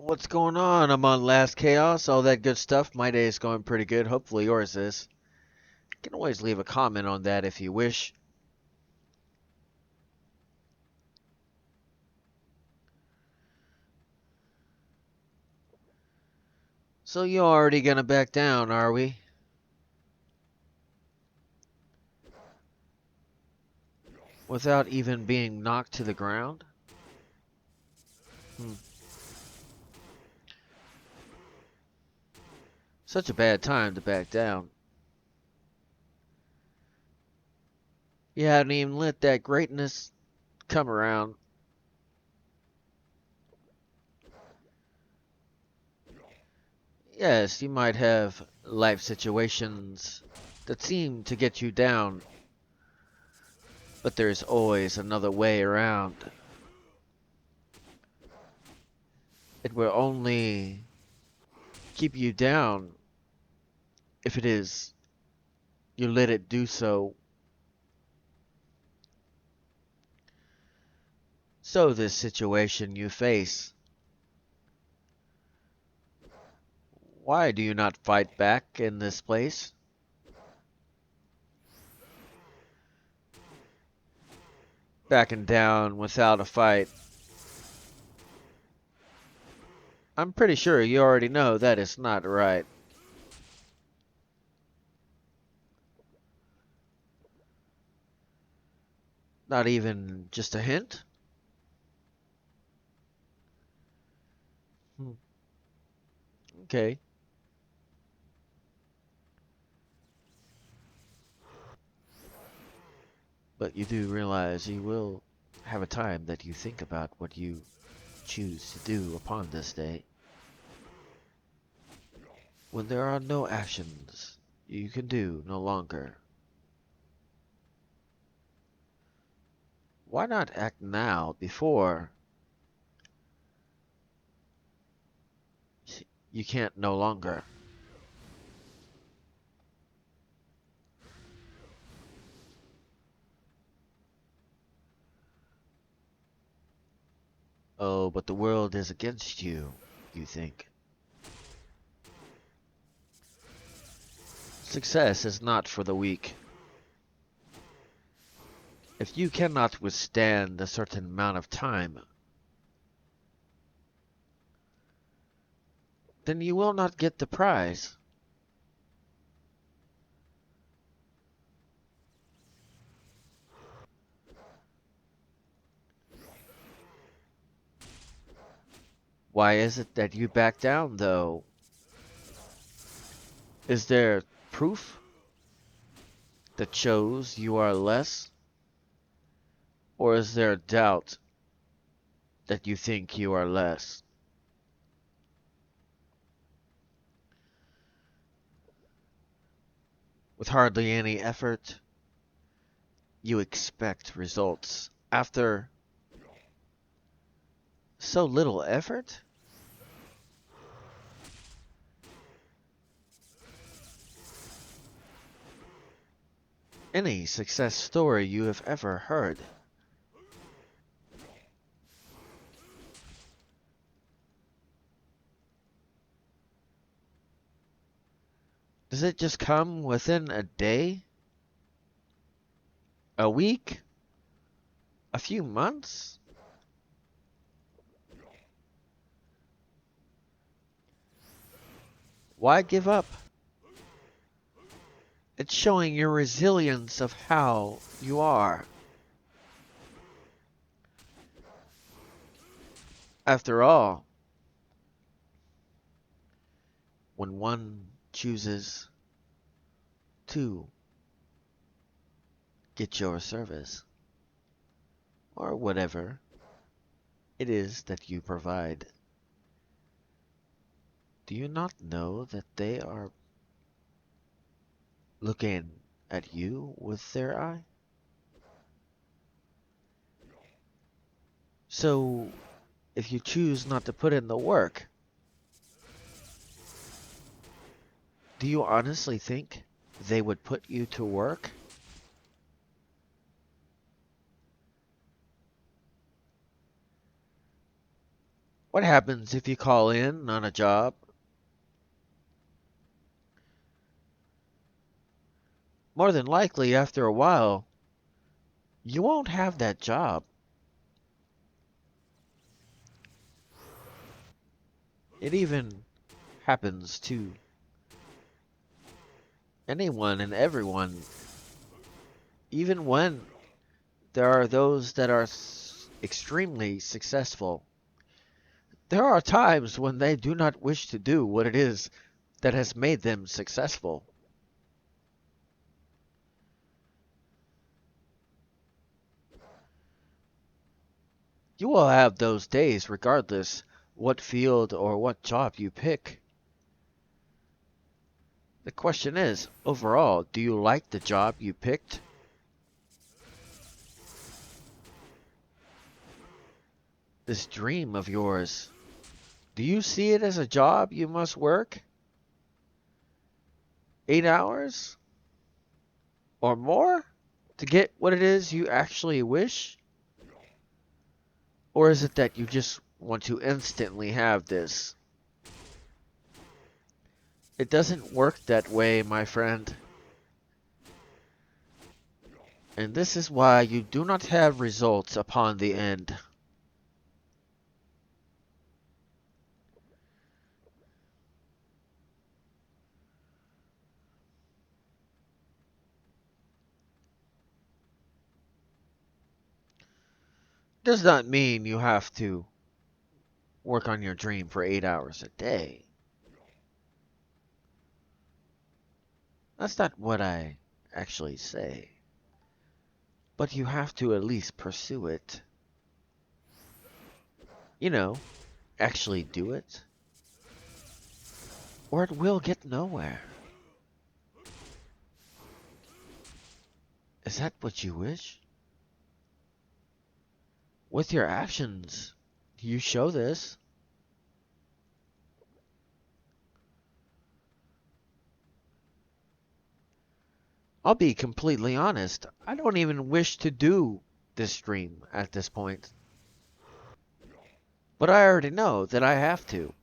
What's going on? I'm on Last Chaos, all that good stuff. My day is going pretty good. Hopefully yours is. You can always leave a comment on that if you wish. So you're already gonna back down, are we? Without even being knocked to the ground? Hmm. Such a bad time to back down. You haven't even let that greatness come around. Yes, you might have life situations that seem to get you down, but there's always another way around. It will only keep you down if it is you let it do so. So this situation you face, why do you not fight back in this place? Backing down without a fight. I'm pretty sure you already know that is not right. Not even just a hint? Hmm. Okay. But you do realize you will have a time that you think about what you choose to do upon this day. When there are no actions you can do no longer. Why not act now before you can't no longer? Oh, but the world is against you, you think. Success is not for the weak. If you cannot withstand a certain amount of time, then you will not get the prize. Why is it that you back down, though? Is there proof that shows you are less? Or is there doubt that you think you are less? With hardly any effort, you expect results. After so little effort? Any success story you have ever heard. Does it just come within a day? A week? A few months? Why give up? It's showing your resilience of how you are. After all, when one chooses to get your service, or whatever it is that you provide, do you not know that they are looking at you with their eye? So, if you choose not to put in the work, do you honestly think they would put you to work? What happens if you call in on a job? More than likely, after a while, you won't have that job. It even happens to anyone and everyone, even when there are those that are extremely successful. There are times when they do not wish to do what it is that has made them successful. You will have those days regardless what field or what job you pick. The question is, overall, do you like the job you picked? This dream of yours, do you see it as a job you must work? 8 hours? Or more? To get what it is you actually wish? Or is it that you just want to instantly have this? It doesn't work that way, my friend. And this is why you do not have results upon the end. Does not mean you have to work on your dream for 8 hours a day. That's not what I actually say. But you have to at least pursue it. You know, actually do it. Or it will get nowhere. Is that what you wish? With your actions, you show this. I'll be completely honest. I don't even wish to do this stream at this point. But I already know that I have to.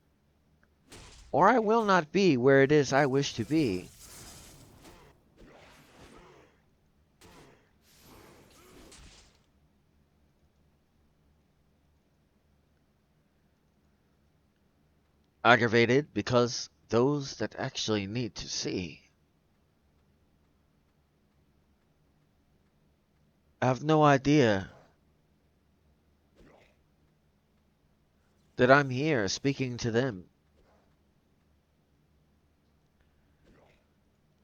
Or I will not be where it is I wish to be. Aggravated because those that actually need to see. I have no idea that I'm here speaking to them.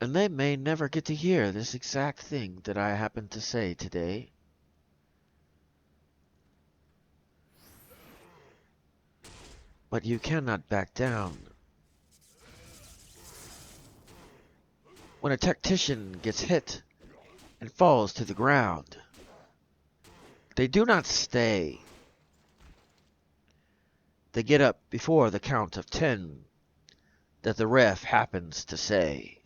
And they may never get to hear this exact thing that I happen to say today. But you cannot back down. When a tactician gets hit and falls to the ground, they do not stay. They get up before the count of 10 that the ref happens to say.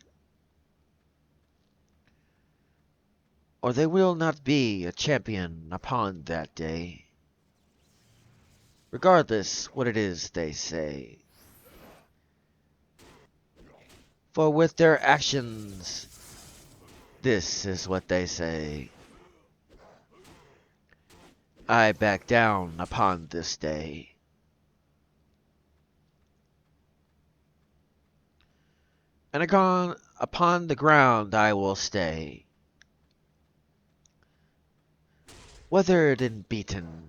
Or they will not be a champion upon that day. Regardless what it is they say. For with their actions, this is what they say. I back down upon this day. And upon the ground I will stay. Weathered and beaten.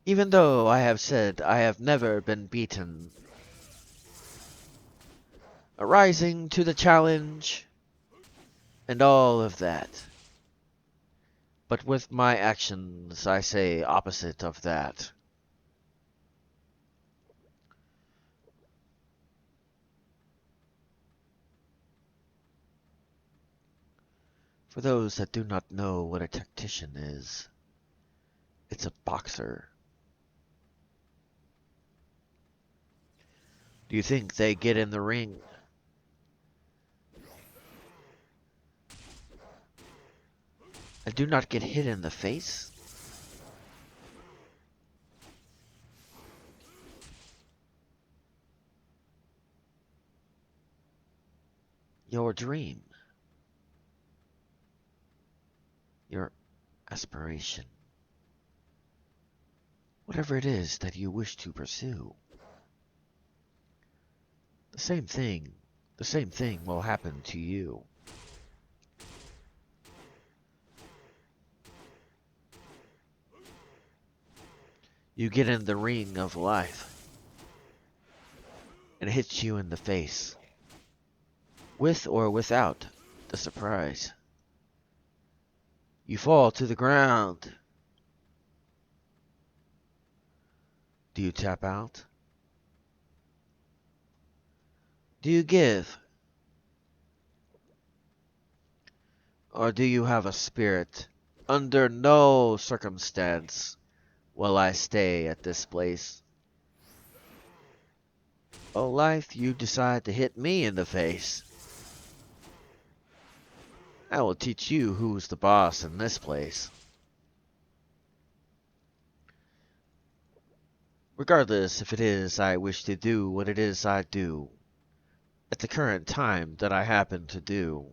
Even though I have said I have never been beaten. Arising to the challenge, and all of that. But with my actions I say opposite of that. For those that do not know what a tactician is, it's a boxer. Do you think they get in the ring and do not get hit in the face? your dream, your aspiration, whatever it is that you wish to pursue. The same thing, the same thing will happen to you. You get in the ring of life, and it hits you in the face, with or without the surprise. You fall to the ground. Do you tap out? Do you give? Or do you have a spirit? Under no circumstance will I stay at this place. Oh, life, you decide to hit me in the face. I will teach you who's the boss in this place. Regardless if it is I wish to do what it is I do, at the current time that I happen to do.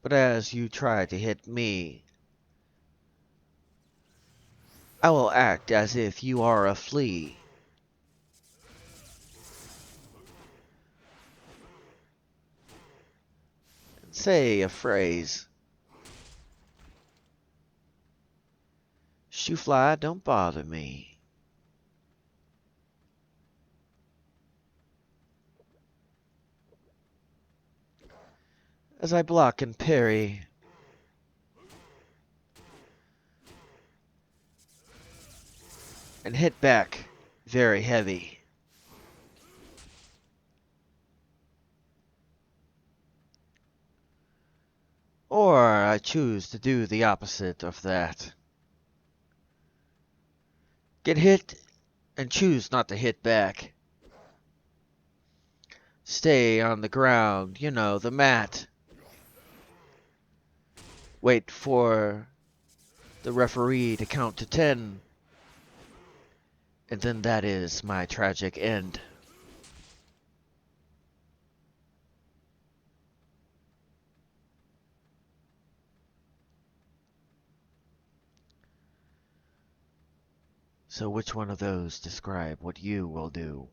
But as you try to hit me, I will act as if you are a flea. And say a phrase. Shoo fly, don't bother me. As I block and parry, and hit back very heavy. Or I choose to do the opposite of that. Get hit and choose not to hit back. Stay on the ground, you know, the mat. Wait for the referee to count to 10. And then that is my tragic end. So which one of those describe what you will do?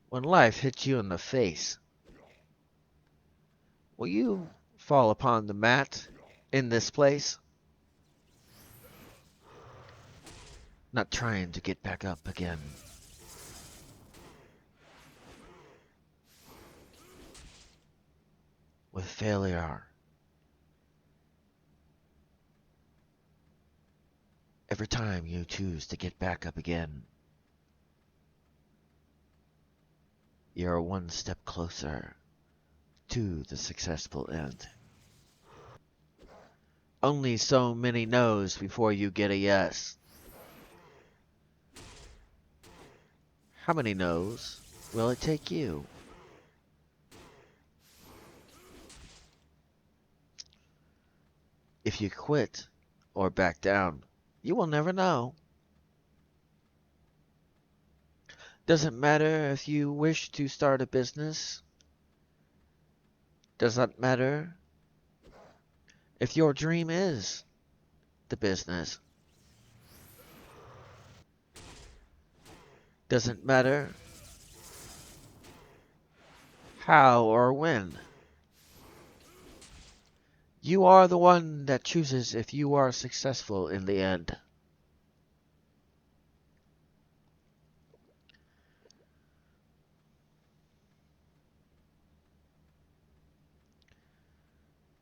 When life hits you in the face, will you fall upon the mat in this place? Not trying to get back up again. With failure. Every time you choose to get back up again, you're one step closer to the successful end. Only so many no's before you get a yes. How many no's will it take you? If you quit or back down, you will never know. Doesn't matter if you wish to start a business. Doesn't matter if your dream is the business. Doesn't matter how or when. You are the one that chooses if you are successful in the end.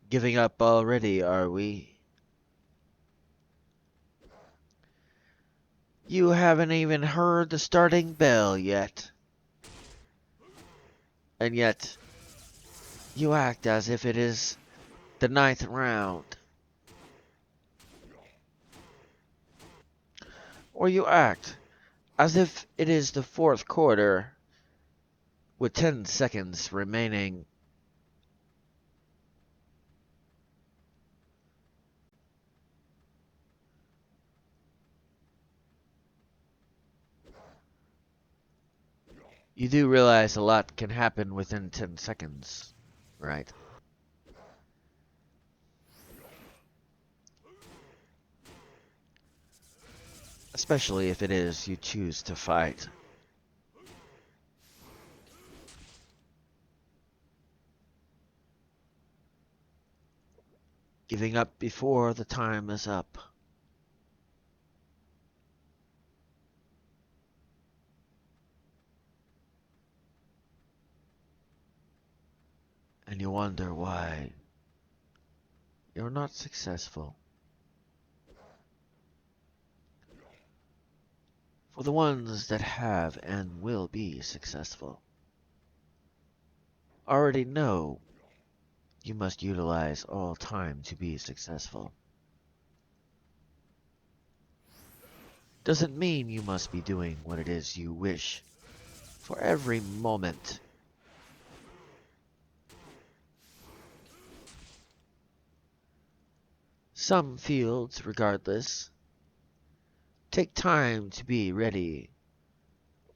Giving up already, are we? You haven't even heard the starting bell yet. And yet, you act as if it is the 9th round. Or you act as if it is the 4th quarter with 10 seconds remaining. You do realize a lot can happen within 10 seconds, right? Especially if it is you choose to fight. Giving up before the time is up. And you wonder why you're not successful. For the ones that have and will be successful already know you must utilize all time to be successful. Doesn't mean you must be doing what it is you wish for every moment. Some fields, regardless, take time to be ready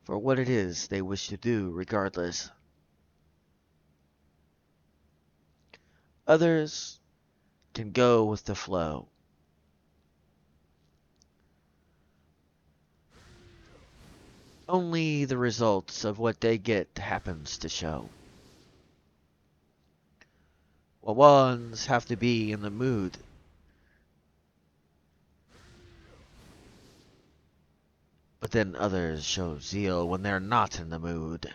for what it is they wish to do, regardless. Others can go with the flow. Only the results of what they get happens to show. While ones have to be in the mood, but then others show zeal when they're not in the mood.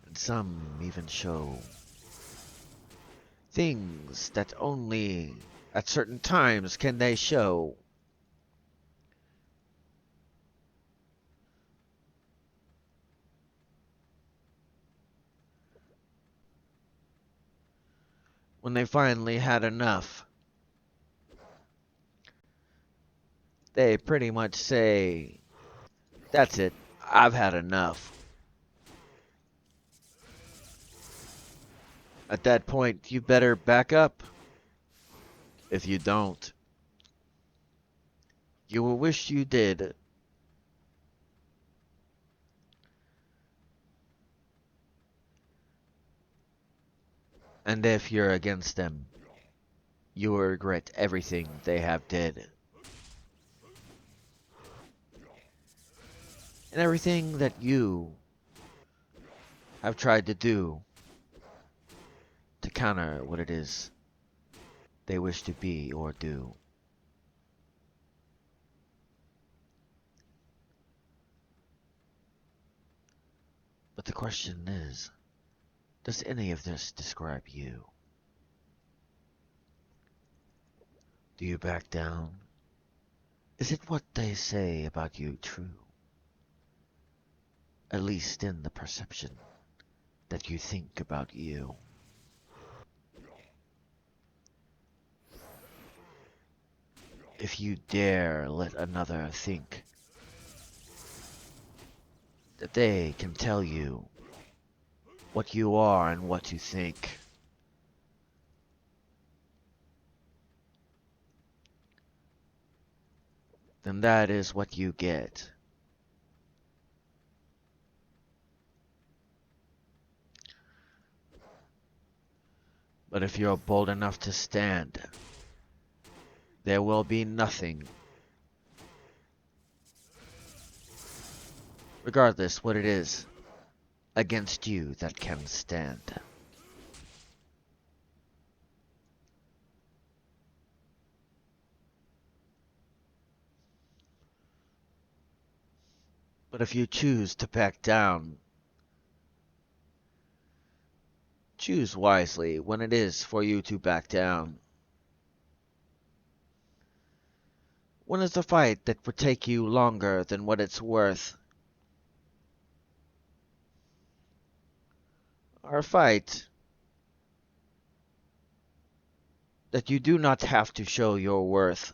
And some even show things that only at certain times can they show. When they finally had enough, they pretty much say, "That's it, I've had enough." At that point, you better back up. If you don't, you will wish you did. And if you're against them, you will regret everything they have did. And everything that you have tried to do to counter what it is they wish to be or do. But the question is, does any of this describe you? Do you back down? Is it what they say about you true? At least in the perception that you think about you. If you dare let another think that they can tell you what you are and what you think, then that is what you get. But if you're bold enough to stand, there will be nothing, regardless what it is, against you that can stand. But if you choose to back down, choose wisely when it is for you to back down. When is the fight that would take you longer than what it's worth? Or a fight that you do not have to show your worth?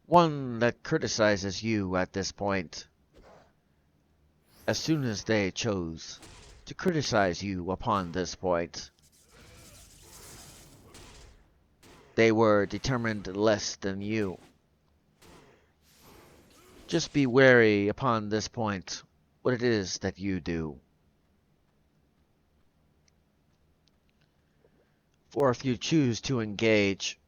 One that criticizes you at this point As soon as they chose to criticize you upon this point, they were determined less than you. Just be wary upon this point what it is that you do. For if you choose to engage,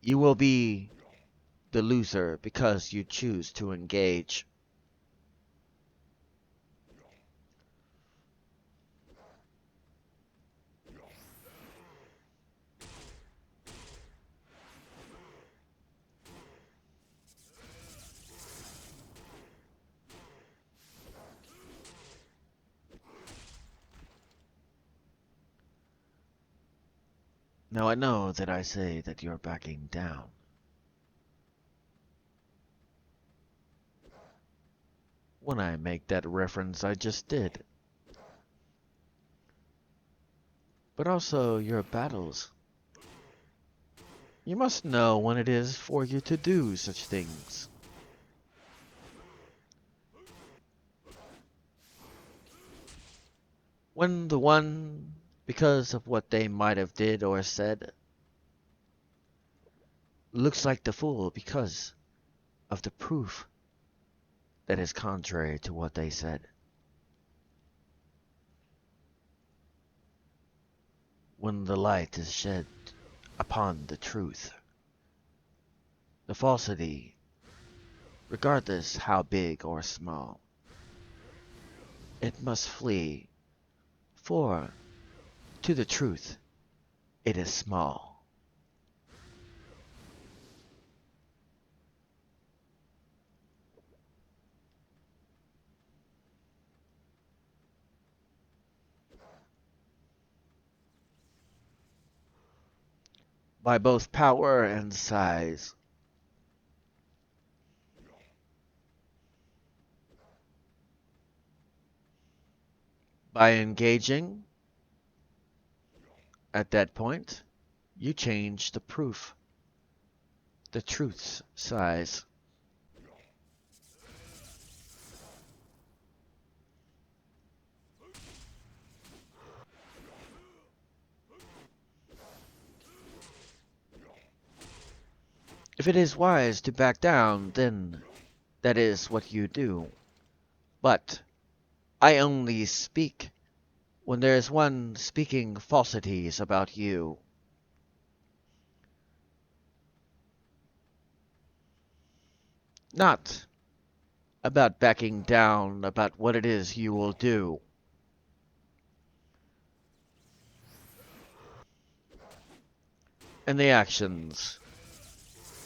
you will be the loser because you choose to engage. Now I know that I say that you're backing down. When I make that reference I just did. But also your battles. You must know when it is for you to do such things. When the one, because of what they might have did or said, looks like the fool because of the proof that is contrary to what they said. When the light is shed upon the truth, the falsity, regardless how big or small, it must flee, for to the truth it is small. By both power and size. By engaging, at that point, you change the proof, the truth's size. If it is wise to back down, then that is what you do. But I only speak when there is one speaking falsities about you. Not about backing down about what it is you will do. And the actions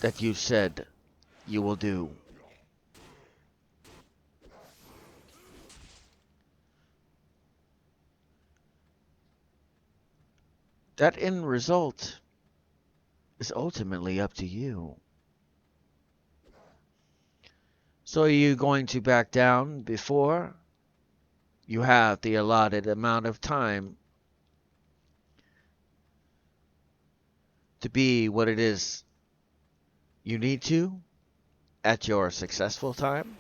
that you said you will do. That end result is ultimately up to you. So are you going to back down before you have the allotted amount of time to be what it is you need to at your successful time?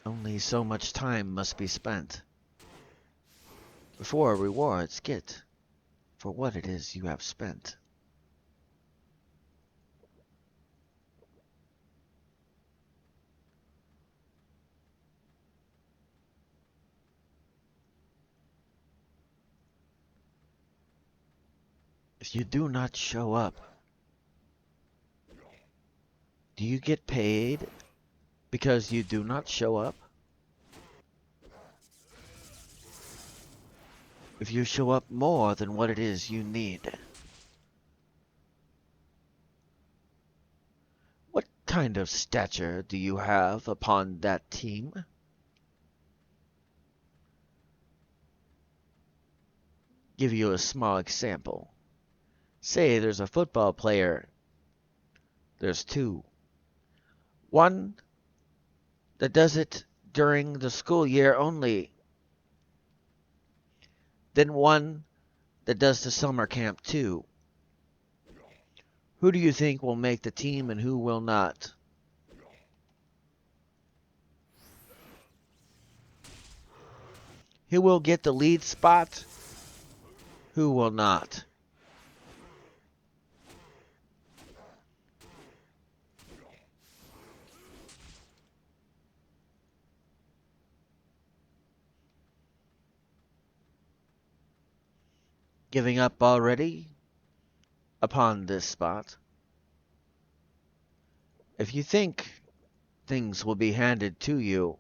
Only so much time must be spent before rewards get for what it is you have spent. If you do not show up, do you get paid because you do not show up? If you show up more than what it is you need, what kind of stature do you have upon that team? Give you a small example. Say there's a football player. There's two. One that does it during the school year only, then one that does the summer camp too. Who do you think will make the team and who will not? Who will get the lead spot? Who will not? Giving up already upon this spot? If you think things will be handed to you,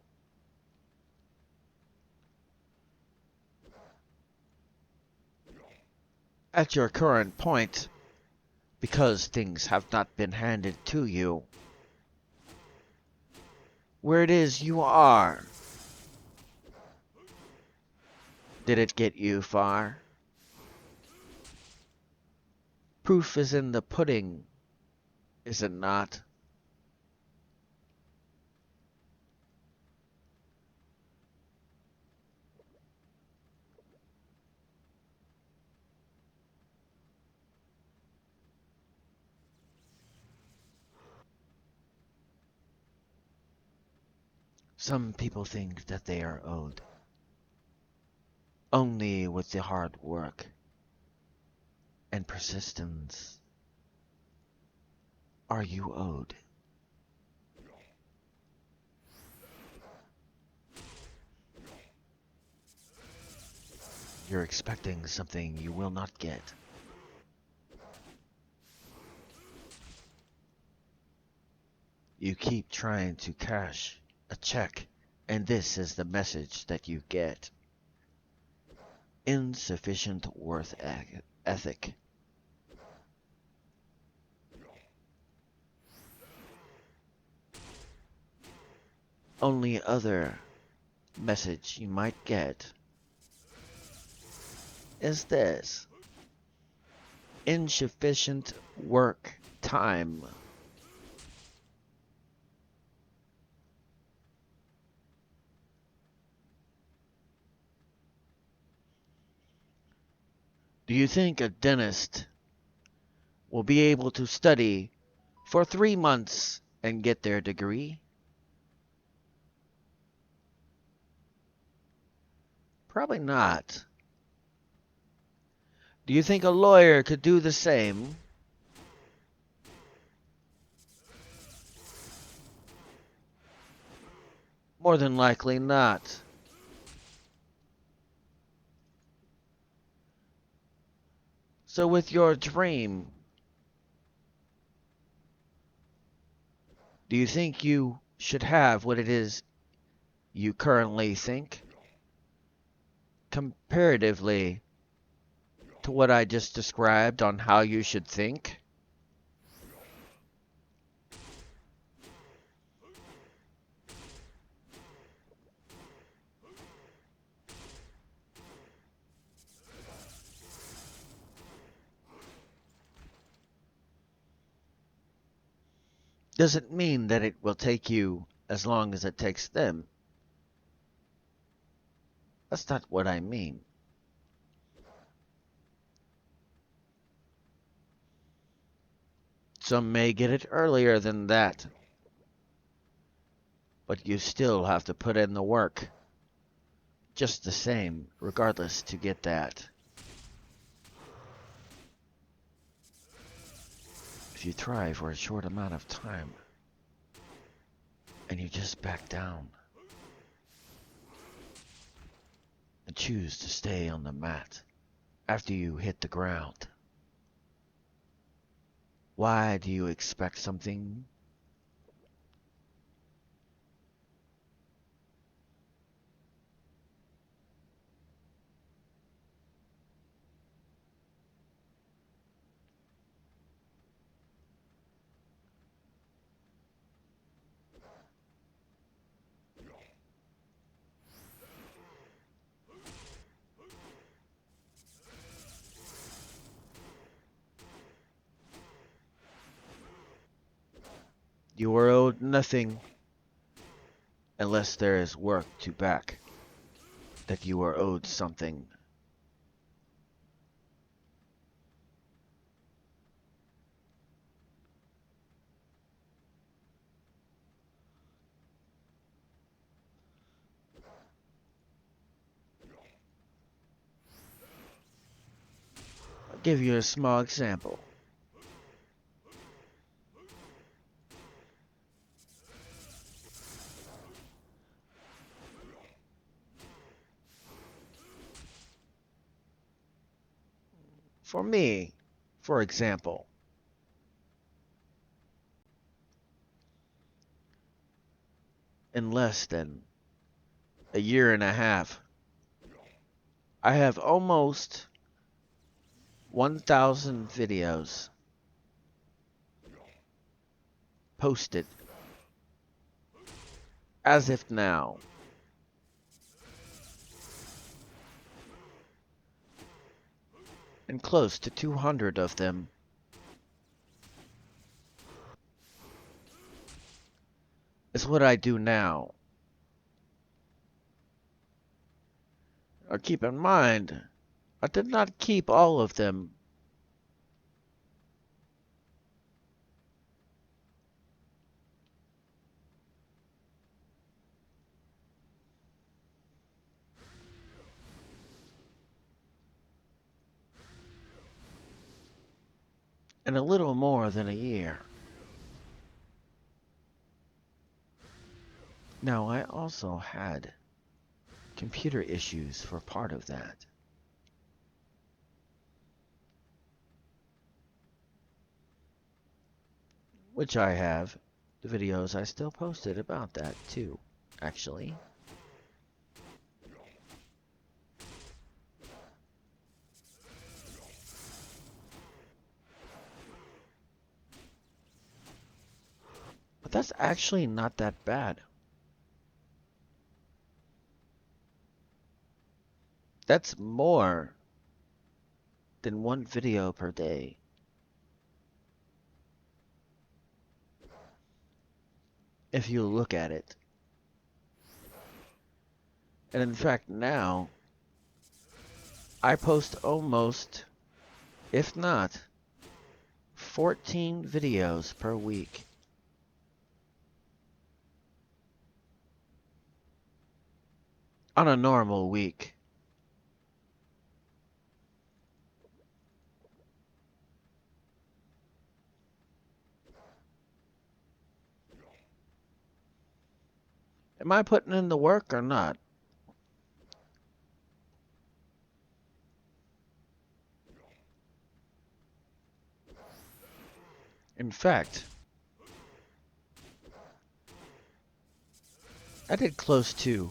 at your current point, because things have not been handed to you, where it is you are, did it get you far? Proof is in the pudding, is it not? Some people think that they are owed. Only with the hard work and persistence are you owed. You're expecting something you will not get. You keep trying to cash a check, and this is the message that you get. Insufficient worth ethic. Only other message you might get is this. Insufficient work time. Do you think a dentist will be able to study for 3 months and get their degree? Probably not. Do you think a lawyer could do the same? More than likely not. So with your dream, do you think you should have what it is you currently think? Comparatively to what I just described on how you should think? Doesn't mean that it will take you as long as it takes them. That's not what I mean. Some may get it earlier than that, but you still have to put in the work. Just the same, regardless, to get that. If you try for a short amount of time, and you just back down, and choose to stay on the mat after you hit the ground, why do you expect something? You are owed nothing unless there is work to back that you are owed something. give you a small example. For me, for example, in less than a year and a half, I have almost 1,000 videos posted as if now. And close to 200 of them is what I do now. Now keep in mind, I did not keep all of them. In a little more than a year. Now, I also had computer issues for part of that. Which I have. The videos I still posted about that too, actually. But that's actually not that bad. That's more than one video per day. If you look at it. And in fact now, I post almost, if not, 14 videos per week. On a normal week. Am I putting in the work or not? In fact, I did close to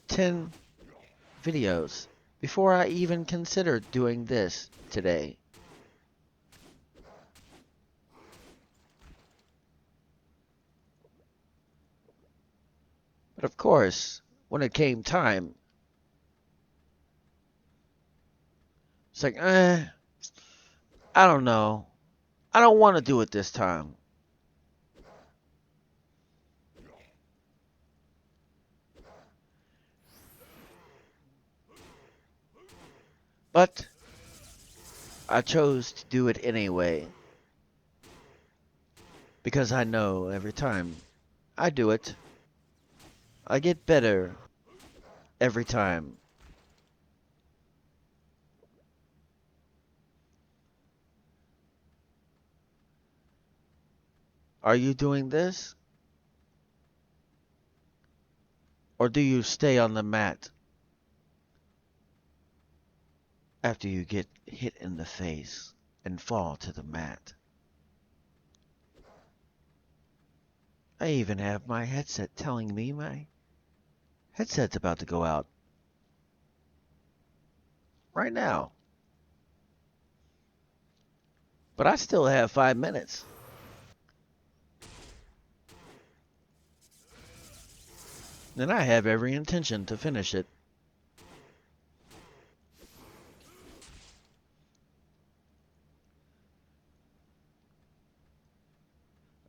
10 videos before I even considered doing this today. But of course, when it came time, it's like, I don't know. I don't want to do it this time. But I chose to do it anyway. Because I know every time I do it, I get better every time. Are you doing this? Or do you stay on the mat after you get hit in the face and fall to the mat? I even have my headset telling me my headset's about to go out. Right now. But I still have 5 minutes. And I have every intention to finish it.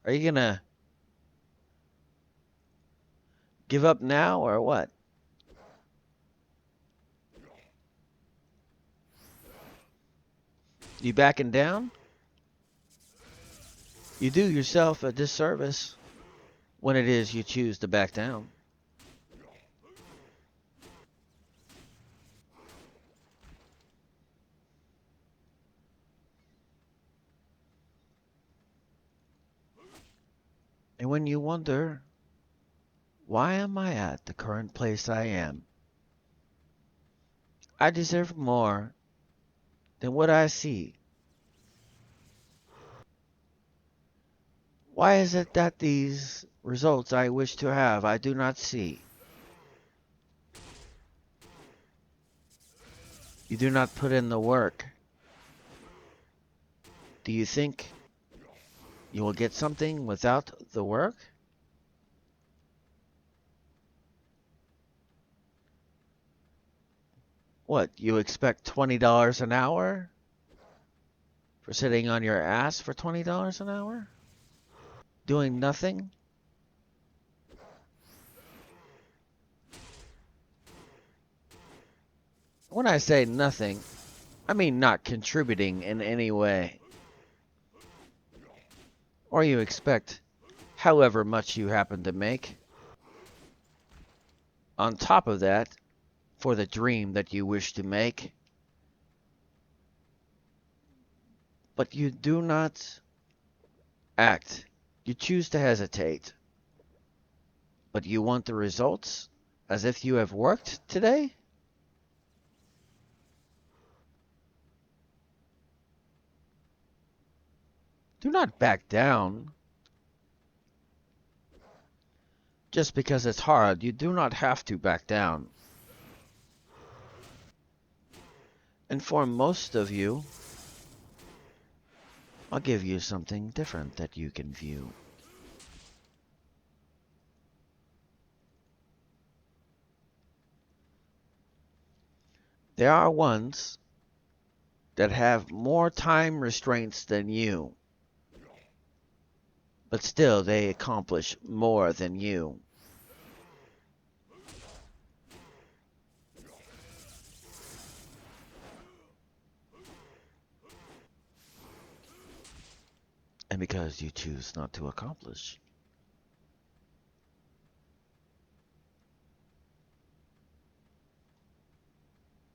Are you gonna give up now or what? You backing down? You do yourself a disservice when it is you choose to back down. And when you wonder, why am I at the current place I am? I deserve more than what I see. Why is it that these results I wish to have I do not see? You do not put in the work. Do you think you will get something without the work? What, you expect $20 an hour for sitting on your ass for $20 an hour? Doing nothing? When I say nothing, I mean not contributing in any way. Or you expect however much you happen to make. On top of that, for the dream that you wish to make. But you do not act. You choose to hesitate. But you want the results as if you have worked today? Do not back down. Just because it's hard, you do not have to back down. And for most of you, I'll give you something different that you can view. There are ones that have more time restraints than you, but still they accomplish more than you. And because you choose not to accomplish,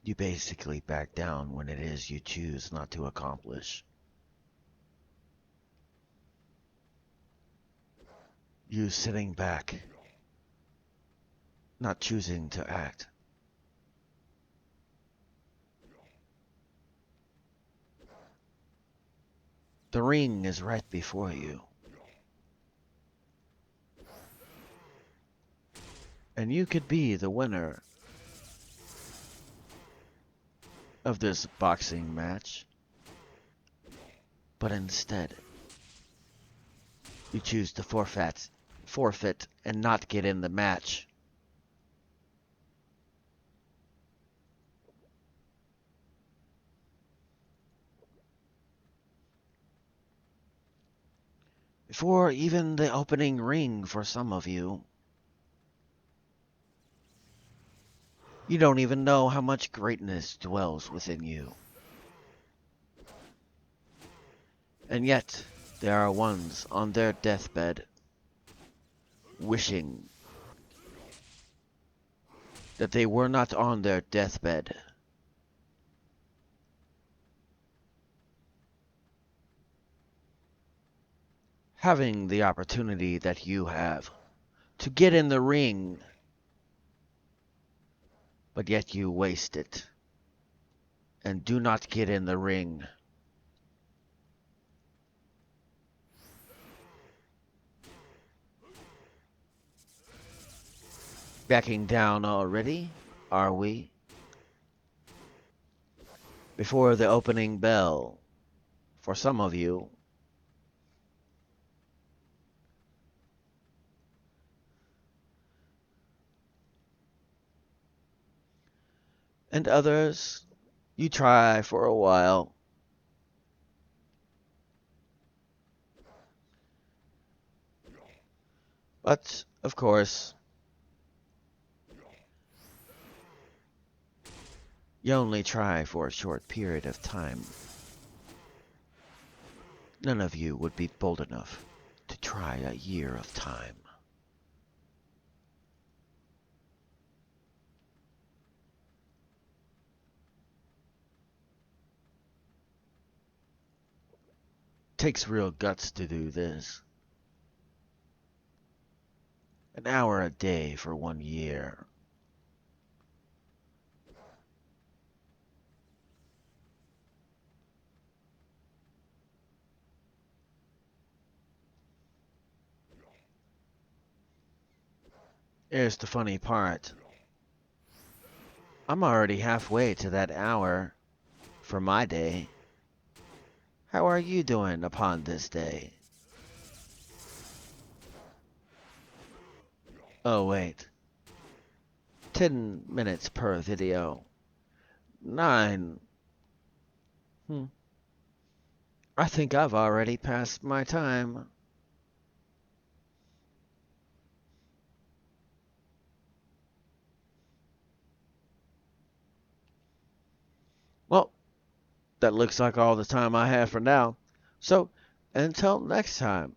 you basically back down when it is you choose not to accomplish. You sitting back, not choosing to act. The ring is right before you. And you could be the winner of this boxing match. But instead, you choose to forfeit and not get in the match. Before even the opening ring for some of you, you don't even know how much greatness dwells within you. And yet, there are ones on their deathbed wishing that they were not on their deathbed. Having the opportunity that you have to get in the ring, but yet you waste it and do not get in the ring. Backing down already, are we? Before the opening bell, for some of you. And others, you try for a while. But, of course, you only try for a short period of time. None of you would be bold enough to try a year of time. Takes real guts to do this. An hour a day for 1 year. Here's the funny part. I'm already halfway to that hour for my day. How are you doing upon this day? Oh, wait. 10 minutes per video. 9. Hmm. I think I've already passed my time. Well, that looks like all the time I have for now. So, until next time.